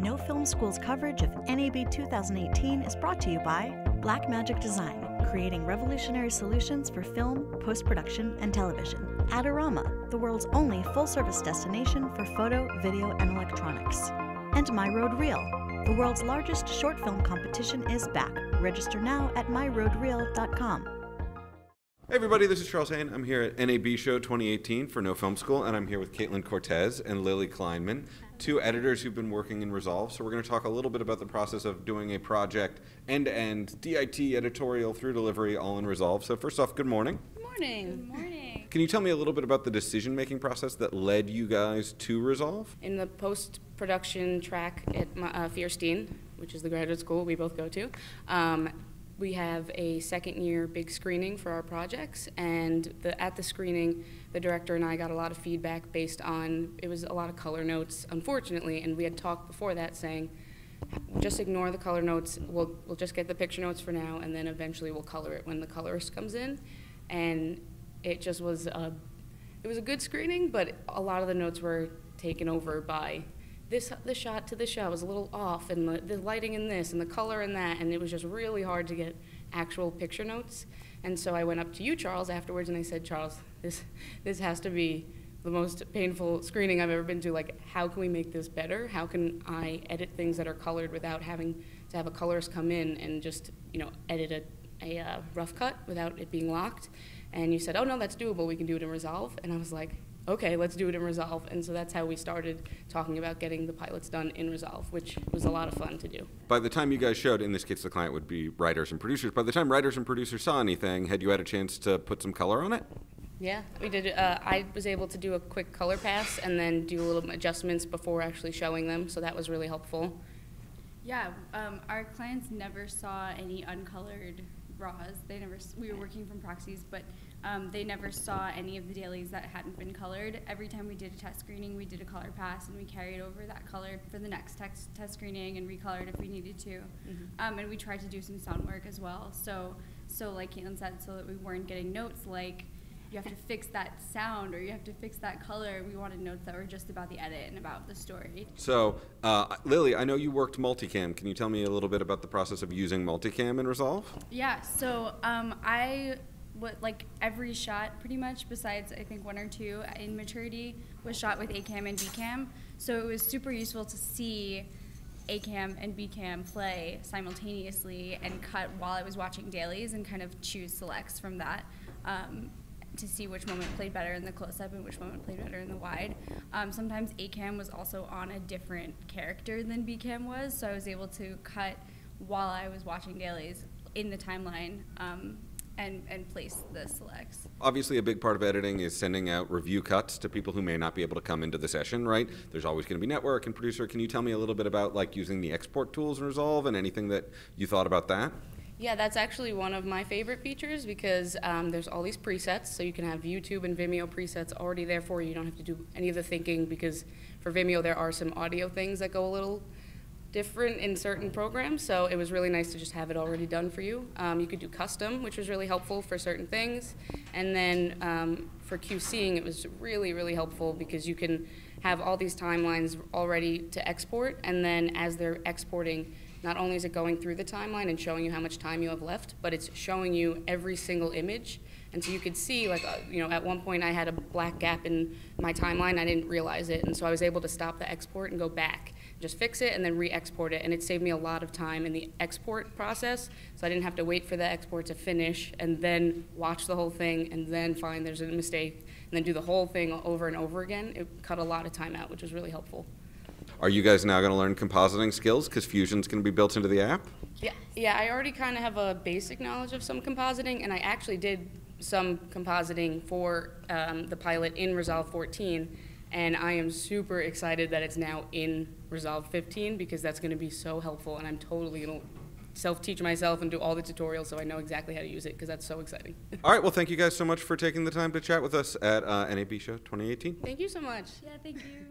No Film School's coverage of NAB 2018 is brought to you by Blackmagic Design, creating revolutionary solutions for film, post-production, and television. Adorama, the world's only full-service destination for photo, video, and electronics. And My Road Reel, the world's largest short film competition is back. Register now at myroadreel.com. Hey everybody, this is Charles Haine. I'm here at NAB Show 2018 for No Film School, and I'm here with Kaitlyn Cortes and Lily Kleinman, two editors who've been working in Resolve. So we're going to talk a little bit about the process of doing a project end-to-end, DIT, editorial, through delivery, all in Resolve. So first off, good morning. Good morning. Good morning. Can you tell me a little bit about the decision-making process that led you guys to Resolve? In the post-production track at Fierstein, which is the graduate school we both go to, we have a second-year big screening for our projects, and at the screening, the director and I got a lot of feedback based on, it was a lot of color notes, unfortunately, and we had talked before that saying, just ignore the color notes, we'll just get the picture notes for now, and then eventually we'll color it when the colorist comes in. And it just was it was a good screening, but a lot of the notes were taken over by this shot to this shot was a little off, and the lighting in this, and the color in that, and it was just really hard to get actual picture notes. And so I went up to you, Charles, afterwards, and I said, Charles, this has to be the most painful screening I've ever been to. Like, how can we make this better? How can I edit things that are colored without having to have a colorist come in and just, edit a rough cut without it being locked? And you said, oh, no, that's doable. We can do it in Resolve. And I was like, okay, let's do it in Resolve. And so that's how we started talking about getting the pilots done in Resolve, which was a lot of fun to do. By the time you guys showed, in this case the client would be writers and producers, by the time writers and producers saw anything, had you had a chance to put some color on it? Yeah, we did. I was able to do a quick color pass and then do a little adjustments before actually showing them, so that was really helpful. Yeah, our clients never saw any uncolored raws. We were working from proxies, but they never saw any of the dailies that hadn't been colored. Every time we did a test screening, we did a color pass, and we carried over that color for the next test screening and recolored if we needed to. Mm-hmm. And we tried to do some sound work as well. So like Kaitlyn said, so that we weren't getting notes like, you have to fix that sound or you have to fix that color. We wanted notes that were just about the edit and about the story. So, Lily, I know you worked multicam. Can you tell me a little bit about the process of using multicam in Resolve? Yeah, so like every shot pretty much, besides I think one or two in Maturity, was shot with A-cam and B-cam. So it was super useful to see A-cam and B-cam play simultaneously and cut while I was watching dailies and kind of choose selects from that. To see which moment played better in the close-up and which moment played better in the wide. Sometimes A-cam was also on a different character than B-cam was, so I was able to cut while I was watching dailies in the timeline and place the selects. Obviously, a big part of editing is sending out review cuts to people who may not be able to come into the session, right? There's always going to be network and producer. Can you tell me a little bit about like using the export tools in Resolve and anything that you thought about that? Yeah, that's actually one of my favorite features because there's all these presets, so you can have YouTube and Vimeo presets already there for you. You don't have to do any of the thinking because for Vimeo there are some audio things that go a little different in certain programs, so it was really nice to just have it already done for you. You could do custom, which was really helpful for certain things, and then for QCing it was really, really helpful because you can have all these timelines all ready to export, and then as they're exporting, not only is it going through the timeline and showing you how much time you have left, but it's showing you every single image. And so you could see, like, at one point I had a black gap in my timeline. I didn't realize it. And so I was able to stop the export and go back, just fix it and then re-export it. And it saved me a lot of time in the export process. So I didn't have to wait for the export to finish and then watch the whole thing and then find there's a mistake and then do the whole thing over and over again. It cut a lot of time out, which was really helpful. Are you guys now going to learn compositing skills because Fusion's going to be built into the app? Yeah, I already kind of have a basic knowledge of some compositing, and I actually did some compositing for the pilot in Resolve 14, and I am super excited that it's now in Resolve 15 because that's going to be so helpful, and I'm totally going to self-teach myself and do all the tutorials so I know exactly how to use it because that's so exciting. All right, well, thank you guys so much for taking the time to chat with us at NAB Show 2018. Thank you so much. Yeah, thank you.